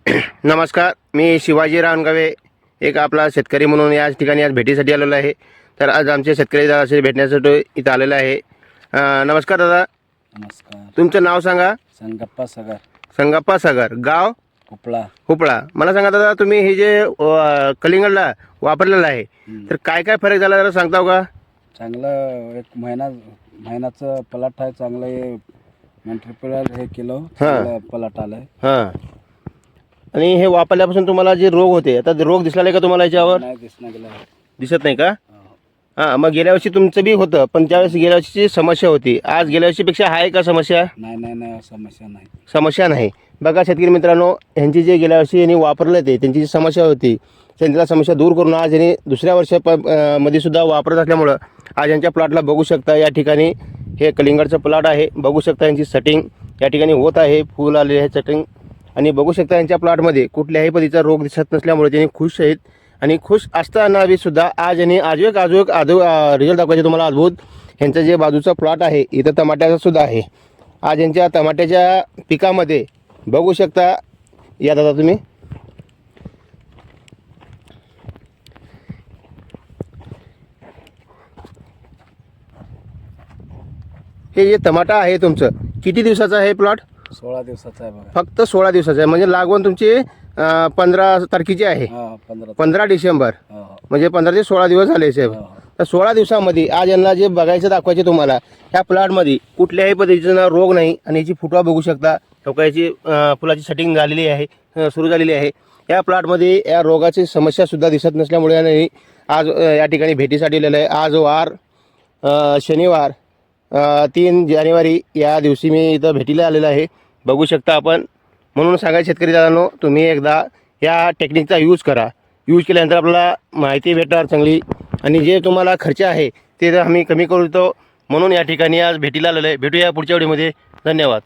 नमस्कार, मी शिवाजी रानगावे, एक आपला शेतकरी म्हणून या ठिकाणी आज भेटीसाठी आलेलो आहे. तर आज आमचे शेतकरी दादाशी भेटण्यासाठी इथं आलेला आहे. नमस्कार दादा. नमस्कार. तुमचं नाव सांगा. संगप्पा सगर. संगप्पा सगर, गाव उपळा. उपळा. मला सांगा दादा, तुम्ही हे जे कलिंगडला वापरलेलं आहे तर काय काय फरक झाला जरा सांगताव का? चांगलं एक महिन्याचं पलाट आहे. चांगलं हे मल्टीपल हे किलो पलाट आलंय. हां. आणि हे वापरल्यापासून तुम्हाला जे रोग होते, आता रोग दिसला नाही का तुम्हाला याच्यावर? नाही दिसणं गेलं. दिसत नाही का? हां. मग गेल्या वर्षी तुमचं बी होतं, पण त्यावेळेस गेल्या वर्षीची समस्या होती. आज गेल्या वर्षीपेक्षा आहे का समस्या? नाही समस्या नाही. समस्या नाही. बघा शेतकरी मित्रांनो, ह्यांची जे गेल्या वर्षी यांनी वापरलं ते त्यांची जी समस्या होती त्यांच्या समस्या दूर करून आज यांनी दुसऱ्या मध्ये सुद्धा वापरत असल्यामुळं आज यांच्या प्लॉटला बघू शकता. या ठिकाणी हे कलिंगडचं प्लॉट आहे. बघू शकता यांची सेटिंग या ठिकाणी होत आहे. फुल आलेले आहे सेटिंग. आणि बघू शकता यांच्या प्लॉटमध्ये कुठल्याही पद्धतीचा रोग दिसत नसल्यामुळे त्यांनी खुश आहेत. आणि खुश असताना बी सुद्धा आज यांनी आजूक रिझल्ट दाखवायचे तुम्हाला अद्भुत. यांचं जे बाजूचा प्लॉट आहे इथं टमाट्याचा सुद्धा आहे. आज यांच्या टमाट्याच्या पिकामध्ये बघू शकता. या दादा तुम्ही हे जे टमाटा आहे तुमचं किती दिवसाचं आहे प्लॉट? 16 दिवसाचा आहे बघा. फक्त 16 दिवसाचं आहे. म्हणजे लागवण तुमची 15 तारखेची आहे. 15 डिसेंबर. म्हणजे 15 ते 16 दिवस झाले साहेब. तर 16 दिवसामध्ये आज यांना जे बघायचं दाखवायचे तुम्हाला, ह्या प्लॉटमध्ये कुठल्याही पद्धतीचा रोग नाही. आणि याची फुटवा बघू शकता. याची फुलाची सेटिंग झालेली आहे, सुरू झालेली आहे. या प्लॉटमध्ये या रोगाची समस्यासुद्धा दिसत नसल्यामुळे यांनी आज या ठिकाणी भेटीसाठी आलेलं आहे. आज वार शनिवार 3 जानेवारी या दिवशी मी इथं भेटीला आलेलं आहे. बघू शकता आपण. म्हणून सांगायचं शेतकरी दादांनो, तुम्ही एकदा या टेक्निकचा यूज करा. यूज केल्यानंतर आपल्याला माहिती भेटणार चांगली. आणि जे तुम्हाला खर्च आहे ते आम्ही कमी करू देतो. म्हणून या ठिकाणी आज भेटीला आलेलं आहे. भेटूया पुढच्या व्हिडिओमध्ये. धन्यवाद.